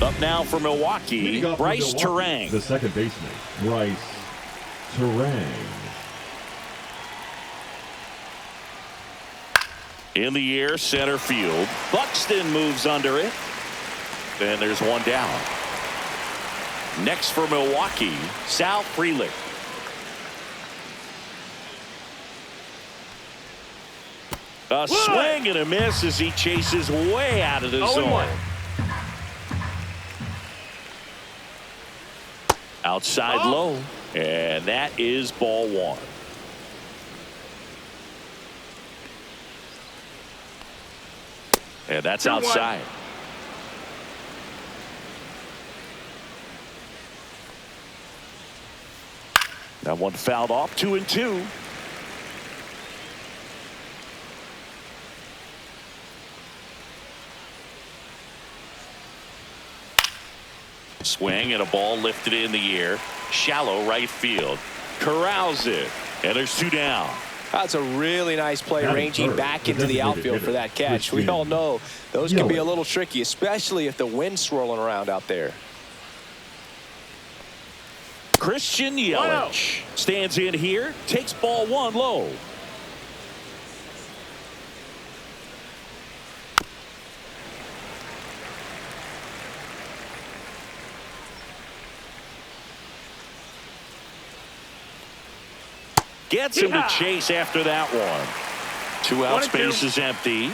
Up now for Milwaukee, Bryce Turang. The second baseman, Bryce Turang. In the air, center field. Buxton moves under it. And there's one down. Next for Milwaukee, Sal Frelick. A swing and a miss as he chases way out of the zone. Outside low, and that is ball one. And that's outside. That one fouled off, 2-2. Swing and a ball lifted in the air. Shallow right field. Corrals it. And there's two down. That's a really nice play, ranging back into the outfield for that catch. We all know those can be a little tricky, especially if the wind's swirling around out there. Christian Yelich stands in here, takes ball one low. Gets him to chase after that one. Two out, space is empty.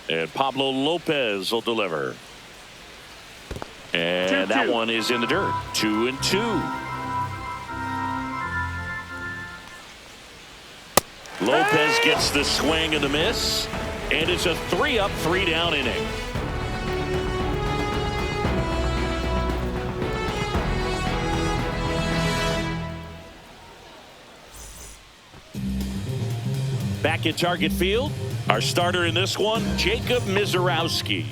And Pablo Lopez will deliver. And that one is in the dirt. 2-2. Lopez gets the swing and the miss. And it's a 3-up, 3-down inning. Back at Target Field, our starter in this one, Jacob Misiorowski.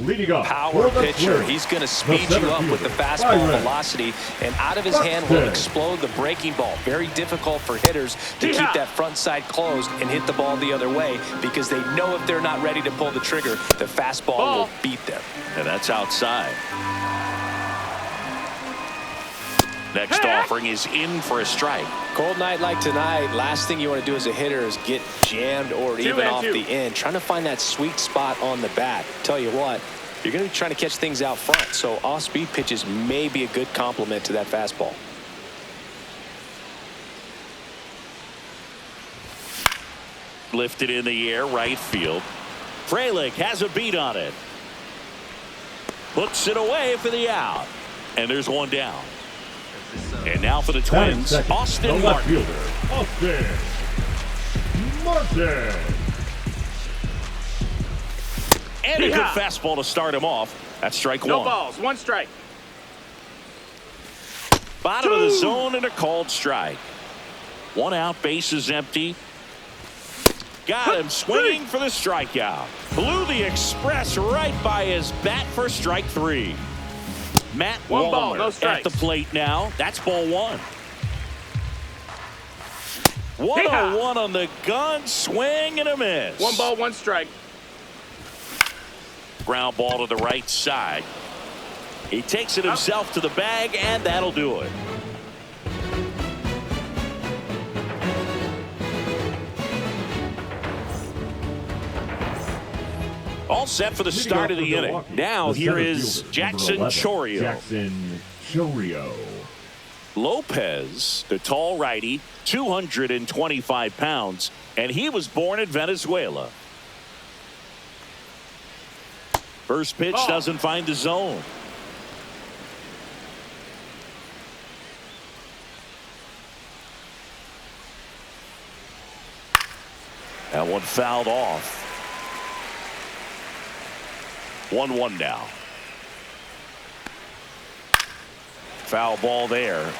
Leading up, power pitcher. He's going to speed you up with the fastball velocity, and out of his hand will explode the breaking ball. Very difficult for hitters to keep that front side closed and hit the ball the other way, because they know if they're not ready to pull the trigger, the fastball will beat them. And that's outside. Next offering is in for a strike. Cold night like tonight, last thing you want to do as a hitter is get jammed or even off the end. Trying to find that sweet spot on the bat. Tell you what, you're going to be trying to catch things out front, so off-speed pitches may be a good complement to that fastball. Lifted in the air, right field. Frelick has a beat on it. Puts it away for the out. And there's one down. And now for the Twins, Austin Martin. Austin Martin. And a good fastball to start him off. That's strike one. No balls, one strike. Bottom of the zone and a called strike. One out, base is empty. Got him swinging for the strikeout. Blew the express right by his bat for strike three. Matt Wallner at the plate now. That's ball one. 1-0-1 on the gun. Swing and a miss. One ball, one strike. Ground ball to the right side. He takes it himself to the bag, and that'll do it. All set for the start of the inning. Now here is Jackson Chourio. Jackson Chourio. Lopez, the tall righty, 225 pounds, and he was born in Venezuela. First pitch doesn't find the zone. That one fouled off. 1-1 now. Foul ball there.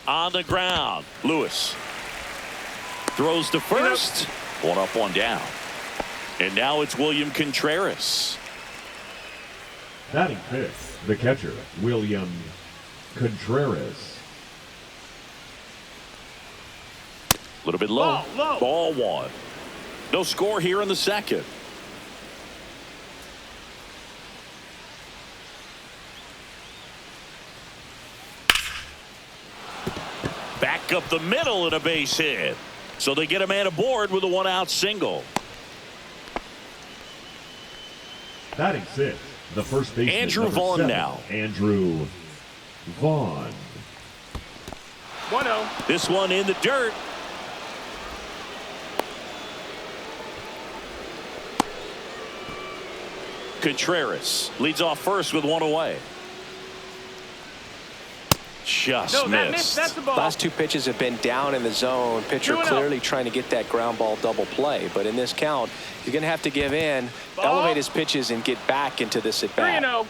On the ground. Lewis throws to first. One up, one down. And now it's William Contreras. Batting fifth, the catcher, William Contreras. A little bit low. Ball one. No score here in the second. Back up the middle and a base hit. So they get a man aboard with a one-out single. Batting sixth, the first baseman, Andrew Vaughn 7, now. Andrew Vaughn. 1-0. This one in the dirt. Contreras leads off first with one away. Just missed. That's the ball. Last two pitches have been down in the zone. Pitcher clearly trying to get that ground ball double play. But in this count, he's going to have to give in, elevate his pitches, and get back into this at bat. 3-0.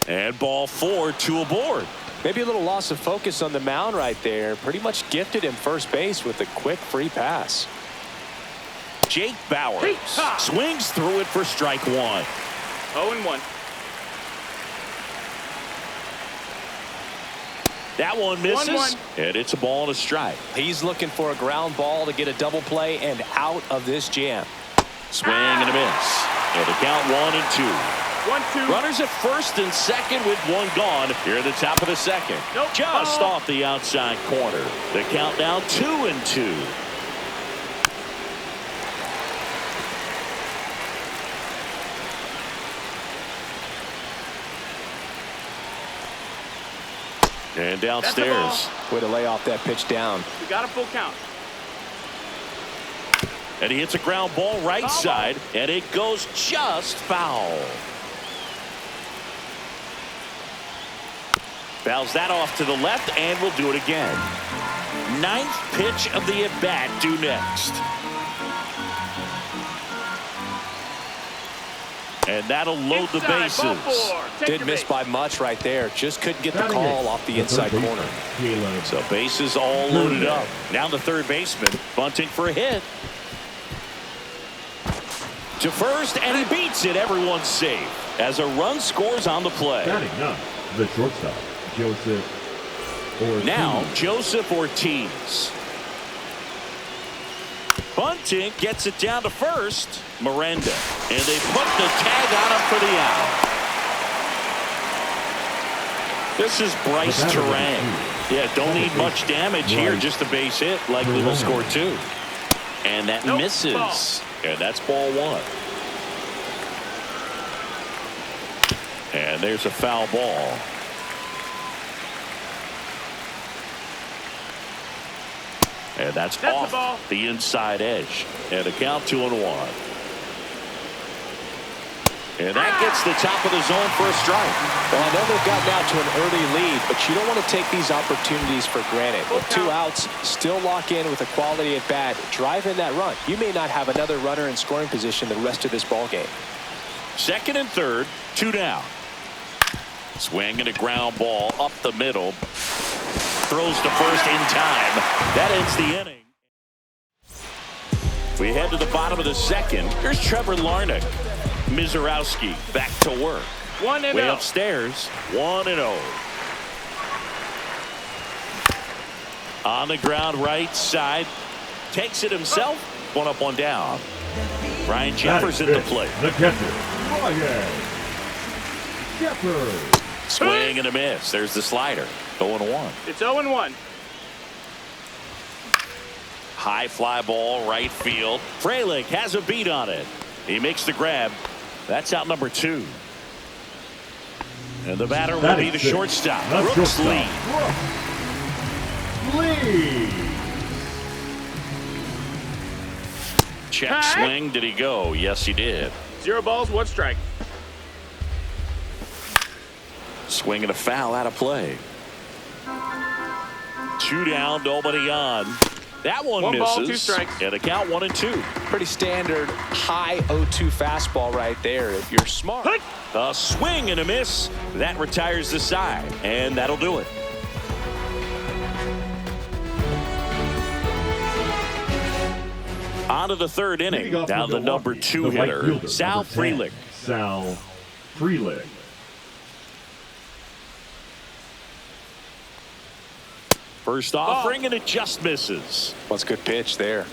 And ball four, two aboard. Maybe a little loss of focus on the mound right there. Pretty much gifted him first base with a quick free pass. Jake Bauers swings through it for strike one. 0-1. That one misses, 1-1. and it's a ball and a strike. He's looking for a ground ball to get a double play and out of this jam. Swing and a miss. And the count 1-2. 1-2. Runners at first and second with one gone here at the top of the second. Just off the outside corner. The count now 2-2. And downstairs. Way to lay off that pitch down. We got a full count. And he hits a ground ball right side, and it goes just foul. Fouls that off to the left, and we'll do it again. Ninth pitch of the at-bat due next. And that'll load the bases. Did miss by much right there. Just couldn't get the call off the inside corner. So bases all loaded up. Now the third baseman bunting for a hit. To first, and he beats it. Everyone's safe as a run scores on the play. Batting ninth, the shortstop, Joseph Ortiz. Now Joseph Ortiz. Bunting gets it down to first. Miranda. And they put the tag on him for the out. This is Bryce Turang. Yeah, don't need much damage here. Just a base hit. Likely will score two. And that misses. And that's ball one. And there's a foul ball. And that's off the inside edge. And a count 2-1. And that gets the top of the zone for a strike. Well, I know they've gotten out to an early lead, but you don't want to take these opportunities for granted. With two outs, still lock in with a quality at bat, drive in that run. You may not have another runner in scoring position the rest of this ball game. Second and third, two down. Swing and a ground ball up the middle. Throws to first in time. That ends the inning. We head to the bottom of the second. Here's Trevor Larnach. Mizorowski back to work. 1-0. Way upstairs, 1-0. On the ground right side. Takes it himself. One up, one down. Ryan Jefferson to play. The catcher, Ryan Jefferson. Swing and a miss. There's the slider. 0-1. It's 0-1. High fly ball, right field. Frelick has a beat on it. He makes the grab. That's out number two. And the batter will be the shortstop. Brooks Lee. Check swing. Did he go? Yes, he did. 0 balls, 1 strike. Swing and a foul out of play. 2 down, nobody on. That one One misses. ball, 2 strikes. And a count 1-2. Pretty standard high 0-2 fastball right there if you're smart. A swing and a miss. That retires the side, and that'll do it. On to the third inning. Leading off Now for the number Milwaukee, 2 the right hitter, fielder, Sal number 10, Frelick. Sal Frelick. First offering, and it just misses. That's a good pitch there.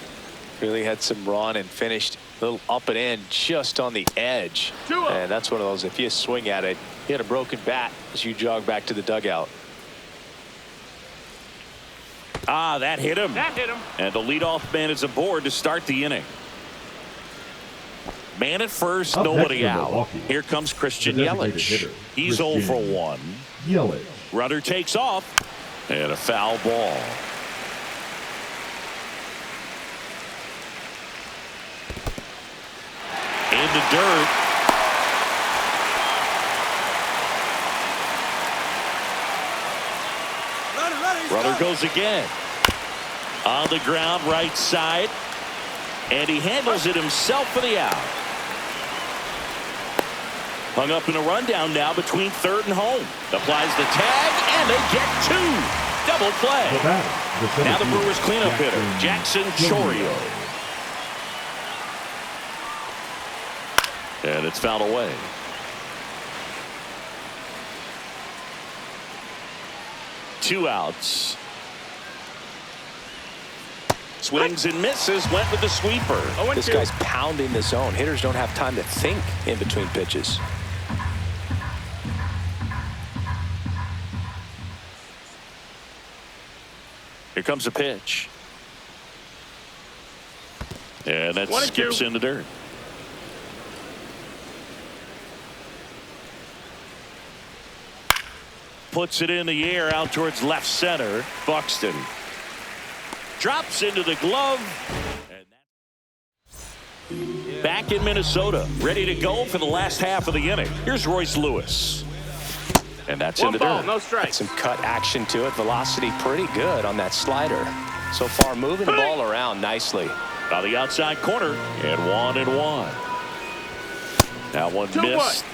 Really had some run and finished a little up and in just on the edge. 2-0. And that's one of those, if you swing at it, you hit a broken bat as you jog back to the dugout. Ah, that hit him. That hit him. And the leadoff man is aboard to start the inning. Man at first, Up nobody next for out. Milwaukee, Here comes Christian the designated Yelich. hitter, He's 0 for Christian 1. Yelich. Runner takes off. And a foul ball. In the dirt. Runner goes again. On the ground, right side. And he handles it himself for the out. Hung up in a rundown now between third and home. Applies the tag, and they get 2. Double play. The batter, Now the center Brewers cleanup fielder, hitter, Jackson Chourio. And it's fouled away. Two outs. Swings and misses, went with the sweeper. This guy's pounding the zone. Hitters don't have time to think in between pitches. Here comes a pitch. And that 1-2. skips in the dirt. Puts it in the air out towards left center. Buxton drops into the glove. And back in Minnesota, ready to go for the last half of the inning. Here's Royce Lewis. And that's in One the ball, dirt. no strikes. Some cut action to it. Velocity pretty good on that slider. So far moving the ball around nicely. On the outside corner, and 1-1. That one 2-1. missed.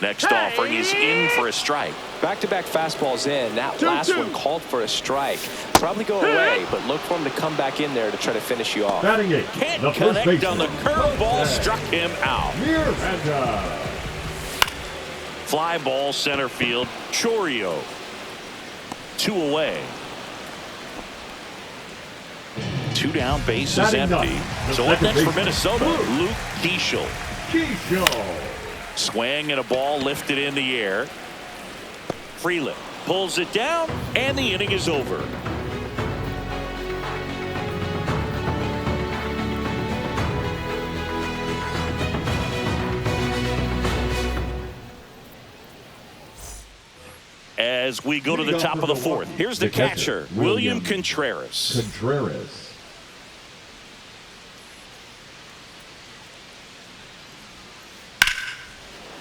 Next offering is in for a strike. Back-to-back fastballs in. That 2-2. last one called for a strike. Probably go away, but look for him to come back in there to try to finish you off. Batting eight, Can't the first connect on the baseman, curveball, Jose struck him out. Miranda. Fly ball center field, Chourio. 2 away. 2 down, base is Batting empty. ninth, the So up second next for baseman, Minnesota, Luke Luke Keeschel. Keeschel. Swing and a ball lifted in the air. Frelick pulls it down, and the inning is over. As we go to the top of the fourth, here's the catcher, William Contreras. Contreras.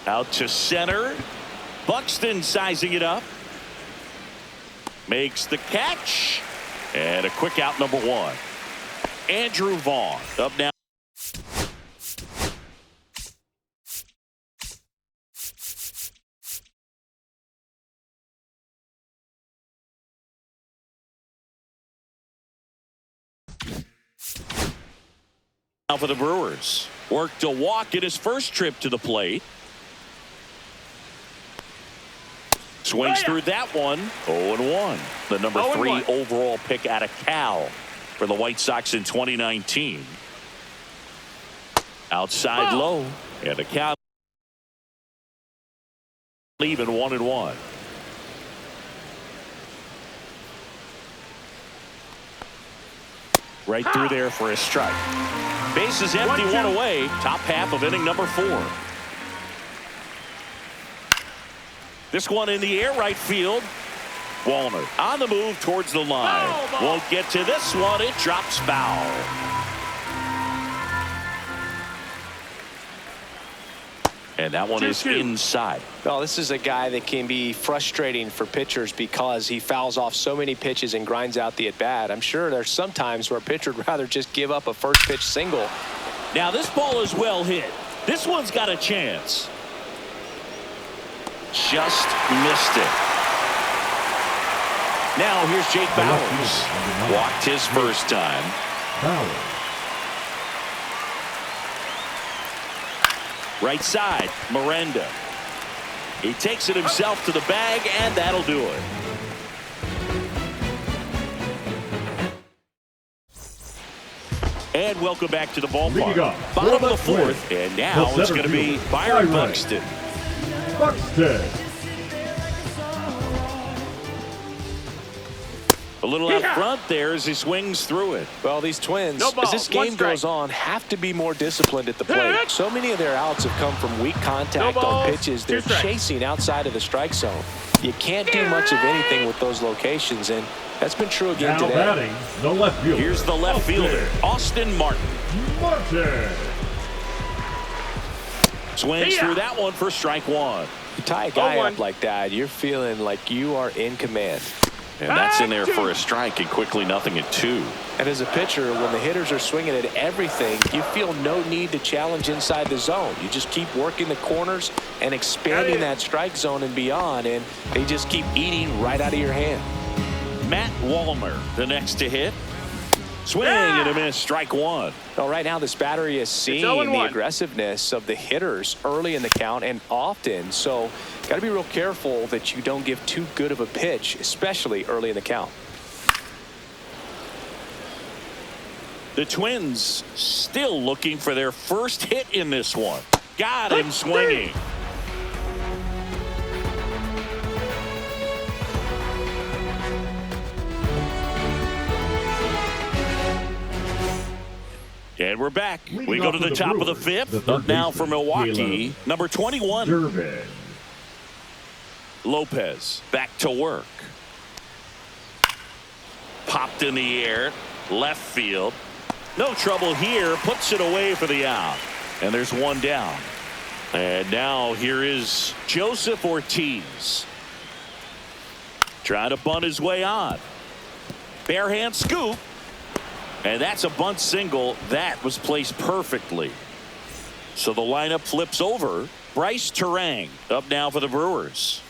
Out to center. Buxton sizing it up. Makes the catch. And a quick out, number 1. Andrew Vaughn up now. Now for the Brewers. Worked a walk in his first trip to the plate. Swings through that one. 0-1. The number 3 0-1. overall pick out of Cal for the White Sox in 2019. Outside low. And a count even 1-1. Right through there for a strike. Base is empty, 1 away. Top half of inning number 4. This one in the air, right field. Walner on the move towards the line. Won't get to this one. It drops foul. And that one is 2-2. inside. Well, this is a guy that can be frustrating for pitchers because he fouls off so many pitches and grinds out the at-bat. I'm sure there's some times where a pitcher would rather just give up a first pitch single. Now this ball is well hit. This one's got a chance. Just missed it. Now here's Jake Bauers. Walked his first time. Bauers. Right side, Miranda. He takes it himself to the bag, and that'll do it. And welcome back to the ballpark. Bottom of the fourth, and now it's going to be Byron Buxton. Buxton. A little out front there as he swings through it. Well, these Twins, No ball, as this one game strike. goes on, have to be more disciplined at the plate. So many of their outs have come from weak contact No balls, on pitches they're 2 strikes. chasing outside of the strike zone. You can't do much of anything with those locations, and that's been true again Now today. batting, the left fielder. Here's the left fielder, Austin Martin. Martin. Swings Yeah. through that one for strike one. You tie a guy 0-1. up like that, you're feeling like you are in command. And that's in there for a strike, and quickly 0-2. And as a pitcher, when the hitters are swinging at everything, you feel no need to challenge inside the zone. You just keep working the corners and expanding that strike zone and beyond, and they just keep eating right out of your hand. Matt Wallner, the next to hit. Swing and a miss, strike one. Well, right now this battery is seeing the 0-1. aggressiveness of the hitters early in the count and often. So got to be real careful that you don't give too good of a pitch, especially early in the count. The Twins still looking for their first hit in this one. Got him swinging. And we're back. We Leading go off to for the the top of the Brewers, fifth. the third Now baseman, for Milwaukee, Caleb number 21. Durbin. Lopez back to work. Popped in the air, left field. No trouble here, puts it away for the out. And there's one down. And now here is Joseph Ortiz. Trying to bunt his way on. Bare hand scoop. And that's a bunt single. That was placed perfectly. So the lineup flips over. Bryce Terang up now for the Brewers.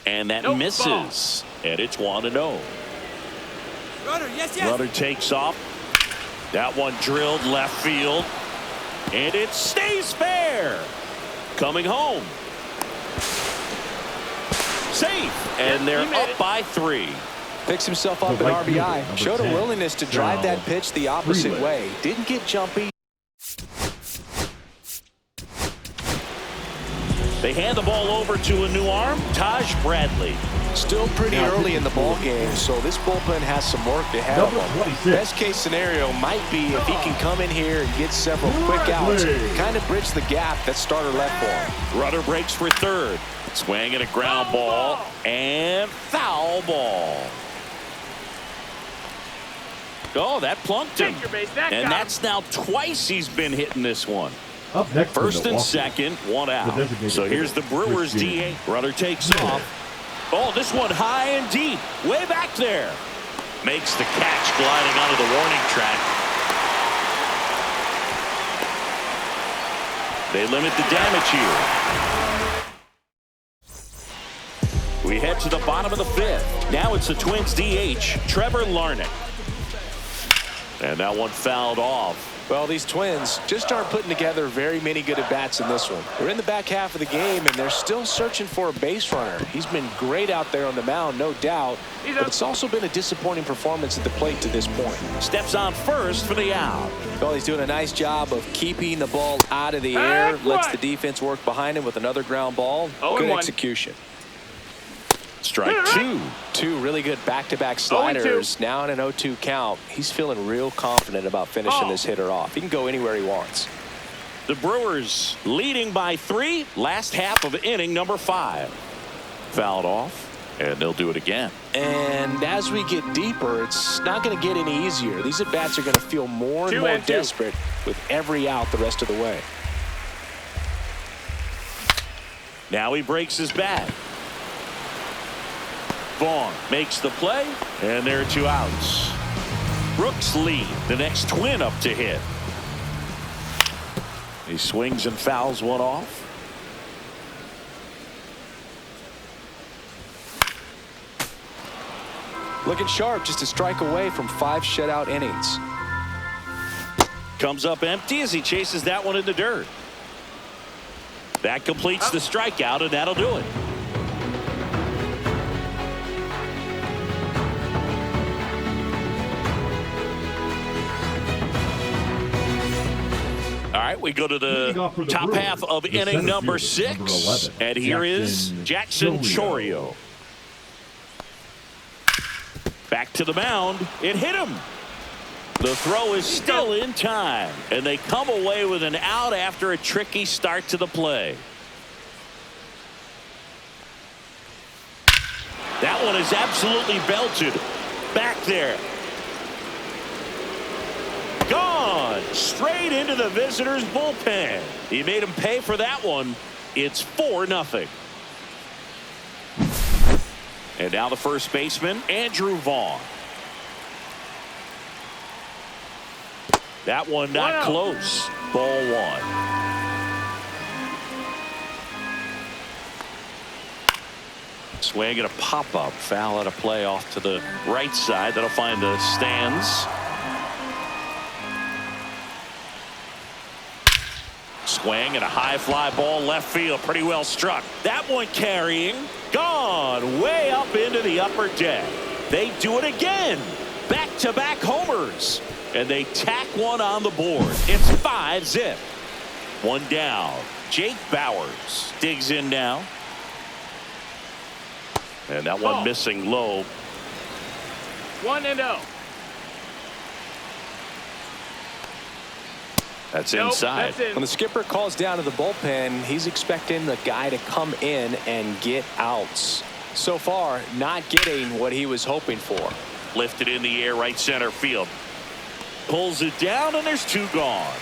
And that Nope, misses. And it's 1-0. Rudder takes off. That one drilled left field. And it stays fair. Coming home. Safe. And they're he made up it. by 3. Picks himself up The an right fielder, RBI. number Showed a 10, willingness to drive that Cal pitch the opposite Freeland. way. Didn't get jumpy. They hand the ball over to a new arm, Taj Bradley. Still pretty Now, early in the ball game, so this bullpen has some work ahead of Number them. 26. Best case scenario might be if he can come in here and get several quick outs, Bradley. kind of bridge the gap that starter left for him. Rudder breaks for third. Swing and a ground ball and foul ball. Oh, that plunked him. Take your base, that And got that's now twice he's been hitting this one. Up next for First and Milwaukee. second, one out. The designated So here's the hitter, Brewers Chris DH. Rudder takes Miller. off. Oh, this one high and deep. Way back there. Makes the catch gliding onto the warning track. They limit the damage here. We head to the bottom of the fifth. Now it's the Twins DH, Trevor Larnach. And that one fouled off. Well, these Twins just aren't putting together very many good at-bats in this one. We're in the back half of the game, and they're still searching for a base runner. He's been great out there on the mound, no doubt, but it's also been a disappointing performance at the plate to this point. Steps on first for the out. Well, he's doing a nice job of keeping the ball out of the air, lets the defense work behind him with another ground ball. Good 0-1. execution. Strike two. Two really good back-to-back 0-2. sliders. Now in an 0-2 count. He's feeling real confident about finishing this hitter off. He can go anywhere he wants. The Brewers leading by 3. Last half of inning number 5. Fouled off, and they'll do it again. And as we get deeper, it's not going to get any easier. These at-bats are going to feel more and 2 more and 2. desperate with every out the rest of the way. Now he breaks his bat. Vaughn makes the play, and there are 2 outs. Brooks lead the next twin up to hit. He swings and fouls one off. Looking sharp, just a strike away from 5 shutout innings. Comes up empty as he chases that one in the dirt. That completes the strikeout, and that'll do it. All right, we go to the top half of inning number 6, and here is Jackson Chourio. Back to the mound. It hit him. The throw is still in time, and they come away with an out after a tricky start to the play. That one is absolutely belted. Back there. Gone. Straight into the visitors' bullpen. He made him pay for that one. It's 4-0. And now the first baseman, Andrew Vaughn. That one not close. Ball 1. Swing and a pop-up. Foul out of play off to the right side. That'll find the stands. Swing and a high fly ball left field. Pretty well struck. That one carrying. Gone way up into the upper deck. They do it again. Back-to-back homers. And they tack one on the board. It's 5-0. One down. Jake Bauers digs in now. And that one missing low. 1-0. That's inside. When the skipper calls down to the bullpen, he's expecting the guy to come in and get outs. So far, not getting what he was hoping for. Lifted in the air, right center field. Pulls it down, and there's 2 gone.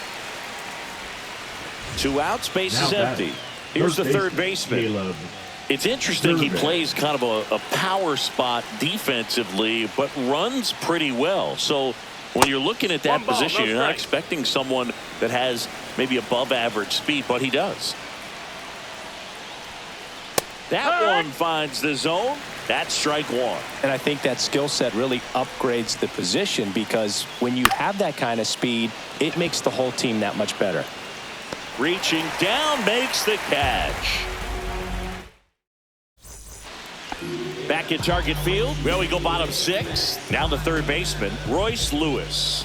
2 outs, base is empty. Here's the third baseman. It's interesting he plays kind of a power spot defensively, but runs pretty well. So when you're looking at that position, you're not expecting someone that has maybe above average speed, but he does. That one finds the zone. That's strike 1. And I think that skill set really upgrades the position, because when you have that kind of speed, it makes the whole team that much better. Reaching down, makes the catch. Back at target field. Well, we go bottom 6. Now the third baseman, Royce Lewis.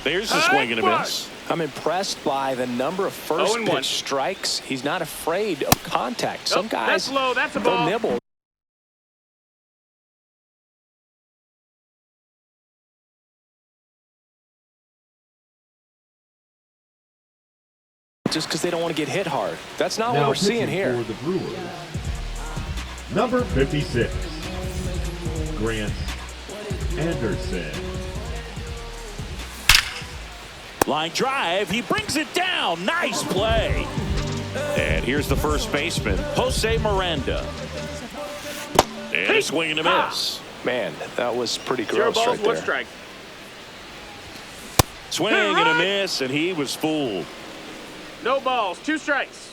There's the swing and a miss. I'm impressed by the number of first pitch strikes. He's not afraid of contact. Some guys, that's low. That's a ball. They'll nibble. Just because they don't want to get hit hard. That's not what we're seeing here. For the Brewers, number 56, Grant Anderson. Line drive. He brings it down. Nice play. And here's the first baseman, Jose Miranda. And a swing and a miss. Man, that was pretty gross right there. 1 strike. Swing and a miss, and he was fooled. No balls. 2 strikes.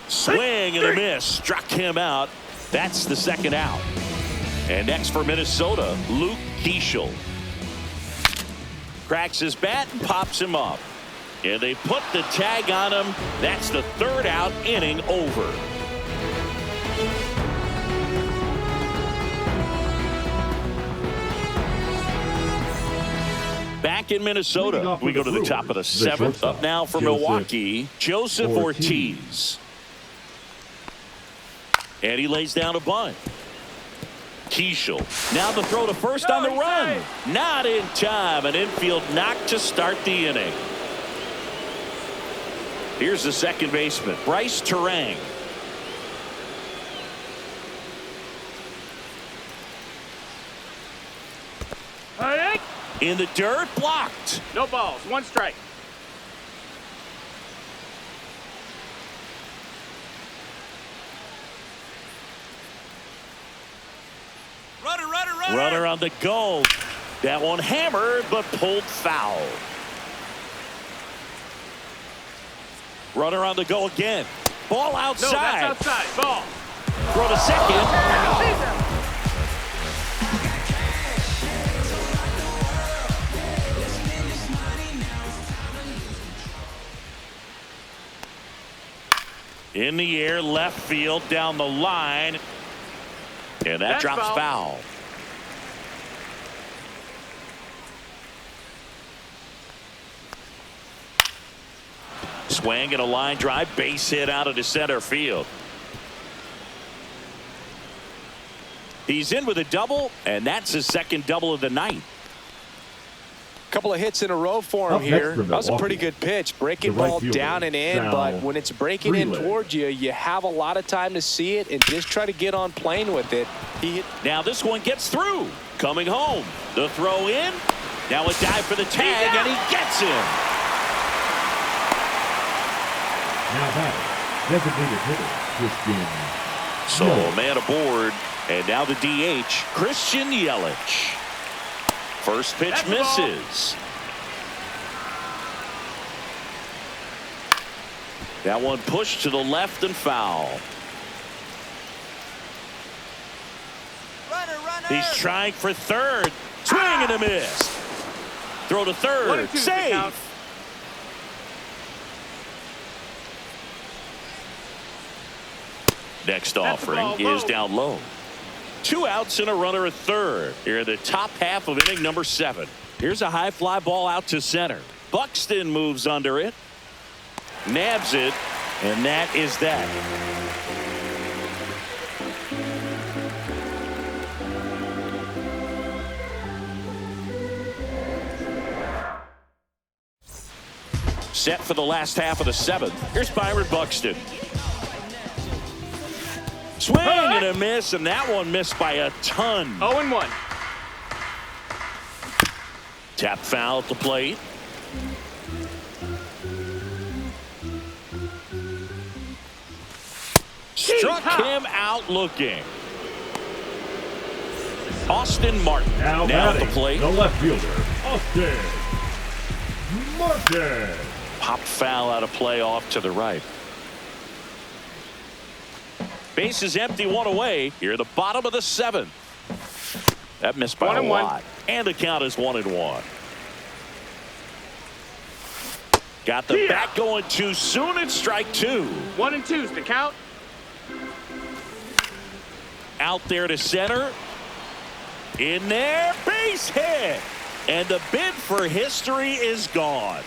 Swing and a miss. Struck him out. That's the second out. And next for Minnesota, Luke Keeschel. Cracks his bat and pops him up. And they put the tag on him. That's the 3rd out, inning over. Back in Minnesota, we go to the top of the 7th. Up now for Milwaukee, Joseph Ortiz. And he lays down a bunt. Keeschel. Now the throw to first on the run. Not in time. An infield knock to start the inning. Here's the second baseman, Bryce Turang. In the dirt, blocked. No balls. 1 strike. Runner on the go. That one hammered, but pulled foul. Runner on the go again. Ball outside. No, that's outside. Ball. Throw to second. In the air, left field, down the line. And that drops foul. Swing and a line drive, base hit out of the center field. He's in with a double, and that's his second double of the night. Couple of hits in a row for him here. That was a pretty good pitch. Breaking ball down and in, but when it's breaking in towards you, you have a lot of time to see it and just try to get on playing with it. Now this one gets through. Coming home. The throw in. Now a dive for the tag, and he gets him. Now that designated hitter, Christian. So a man aboard, and now the DH, Christian Yelich. First pitch misses. That one pushed to the left and foul. Runner. He's trying for third. Swing and a miss. Throw to third. Save. Next offering is down low. 2 outs and a runner at third. Here in the top half of inning number 7. Here's a high fly ball out to center. Buxton moves under it. Nabs it. And that is that. Set for the last half of the 7th. Here's Byron Buxton. Swing and a miss, and that one missed by a ton. 0-1. Tap foul at the plate. Struck him out looking. Austin Martin Now at the plate. The left fielder, Austin Martin. Pop foul out of play off to the right. Base is empty, 1 away. Here at the bottom of the 7th. That missed by a lot. And the count is 1-1. Got the bat going too soon and strike 2. 1-2 is the count. Out there to center. In there, base hit. And the bid for history is gone.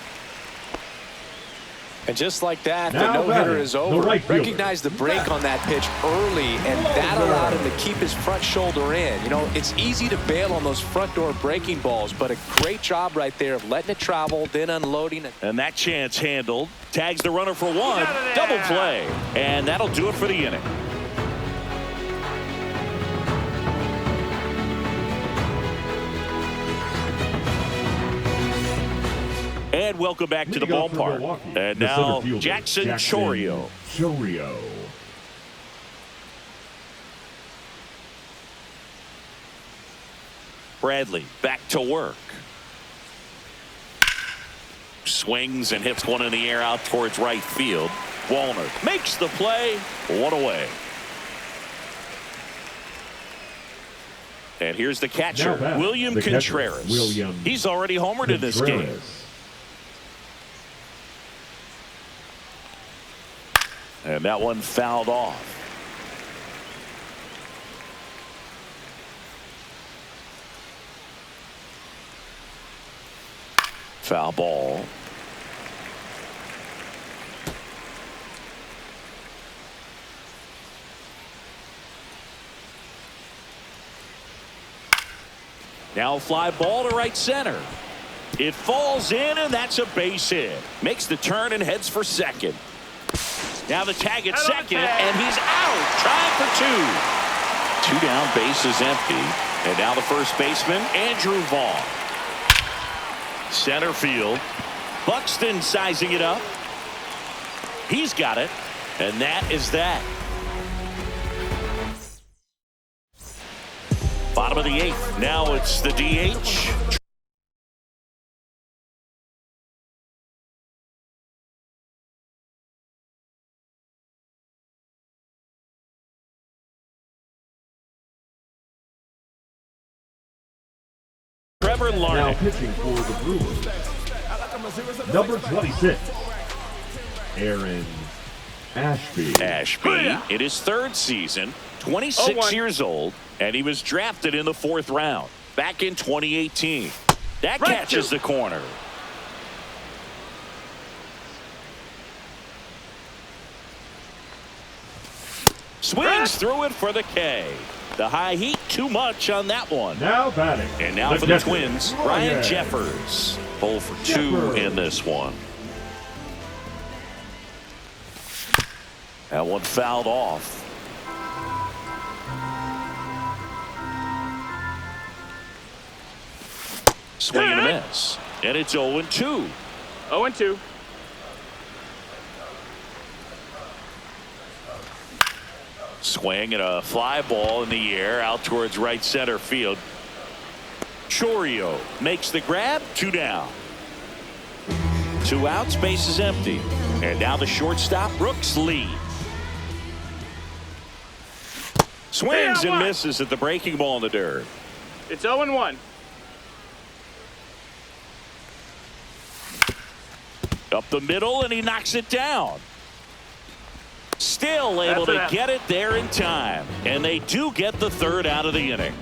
And just like that, now the no-hitter is over. Right Recognize the break on that pitch early, and that allowed him to keep his front shoulder in. You know, it's easy to bail on those front door breaking balls, but a great job right there of letting it travel, then unloading it. And that chance handled. Tags the runner for 1. Double play. And that'll do it for the inning. And welcome back to the ballpark. And now Jackson Chourio. Bradley back to work. Swings and hits one in the air out towards right field. Wallner makes the play. 1 away. And here's the catcher, William Contreras. He's already homered in this game. And that one fouled off. Foul ball. Now fly ball to right center. It falls in, and that's a base hit. Makes the turn and heads for second. Now the tag at second, and he's out. Trying for 2. 2 down, base is empty. And now the first baseman, Andrew Vaughn. Center field. Buxton sizing it up. He's got it. And that is that. Bottom Bottom of the 8th. Now it's the DH. Trevor Now Larnach. pitching for the Brewers. Number 26, Aaron Ashby. Ashby in his 3rd season, 26 0-1. years old, and he was drafted in the 4th round back in 2018. That Right catches to. the corner. Swings through it for the K. The high heat, too much on that one. Now batting. And now for the Jeffers. Twins, Ryan Ryan Jeffers. 0 for 2 Jeffers. in this one. That one fouled off. Swing and a miss. And it's 0-2. 0-2. Swing and a fly ball in the air out towards right center field. Chourio makes the grab. 2 down. 2 outs, base is empty. And now the shortstop, Brooks Lee. Swings and misses at the breaking ball in the dirt. It's 0-1. Up the middle, and he knocks it down. Still able to That's an get it there in time. And they do get the 3rd out of the inning.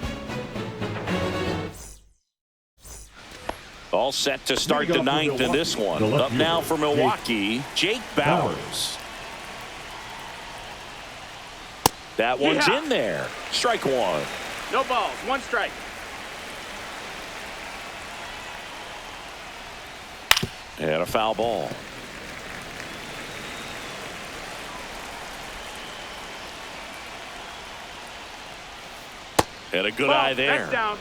All set to start the 9th in this one. Up now for Milwaukee, Jake Bauers. That one's in there. Strike 1. No balls. 1 strike. And a foul ball. And a good Ball. eye there. That's down.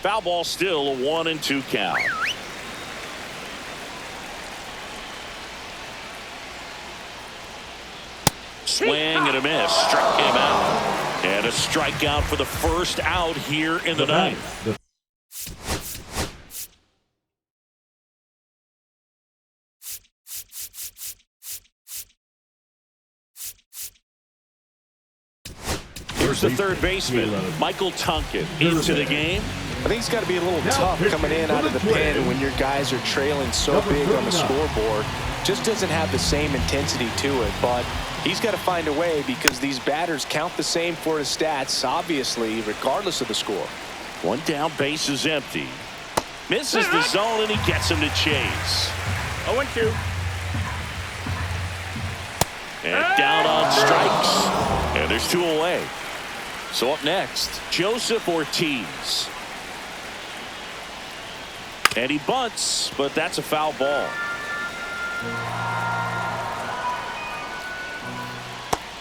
Foul ball, still a 1-2 count. Swing and a miss. Struck him out. And a strikeout for the 1st out here in the 9th. The Here's the 3rd baseman, Michael Tonkin, into the game. I think it's got to be a little tough coming in out of the pen when your guys are trailing so big on the scoreboard. Just doesn't have the same intensity to it, but he's got to find a way because these batters count the same for his stats, obviously, regardless of the score. 1 down, base is empty. Misses the zone, and he gets him to chase. 0-2. And down on strikes. And there's 2 away. So up next, Joseph Ortiz. And he bunts, but that's a foul ball.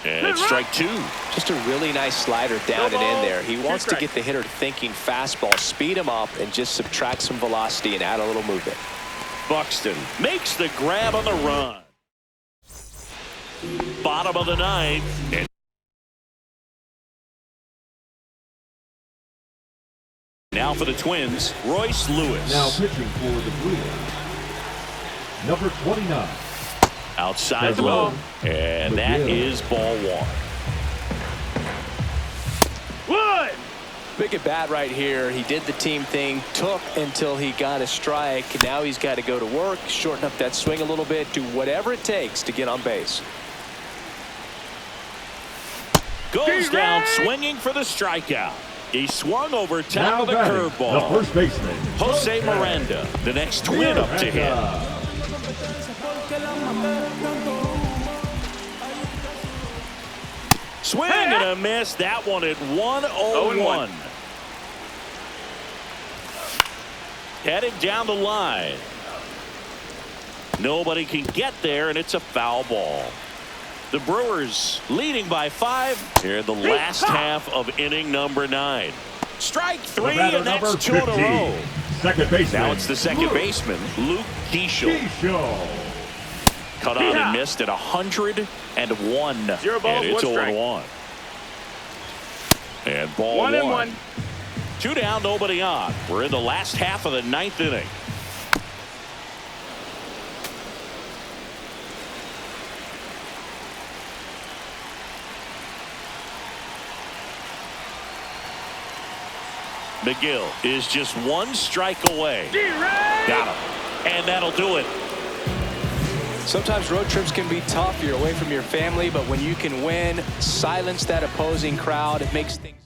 And it's strike 2. Just a really nice slider down and in there. He wants to strike. get the hitter thinking fastball, speed him up, and just subtract some velocity and add a little movement. Buxton makes the grab on the run. Bottom of the 9th. And now for the Twins, Royce Lewis. now pitching for the Brewers. Number 29. Outside the Ball. ball. And that is ball 1. Wood. Big at bat right here. He did the team thing, took until he got a strike. Now he's got to go to work, shorten up that swing a little bit, do whatever it takes to get on base. Goes down swinging for the strikeout. He swung over top Now of the batting, curveball. the first baseman, Jose Miranda, the next Twin up to him. Swing and a miss. That one at 1-0-1. Headed down the line. Nobody can get there, and it's a foul ball. The Brewers leading by 5 here in the last half of inning number 9. Strike 3, and that's 2 in a row. Second baseman. Now it's the second baseman, Luke Keeschel. Cut out and missed at 101. 0 balls, and it's 1 strike. 0-1. And ball 1-1. 2 down, nobody on. We're in the last half of the 9th inning. McGill is just 1 strike away. Got him. And that'll do it. Sometimes road trips can be tough. You're away from your family, but when you can win, silence that opposing crowd, it makes things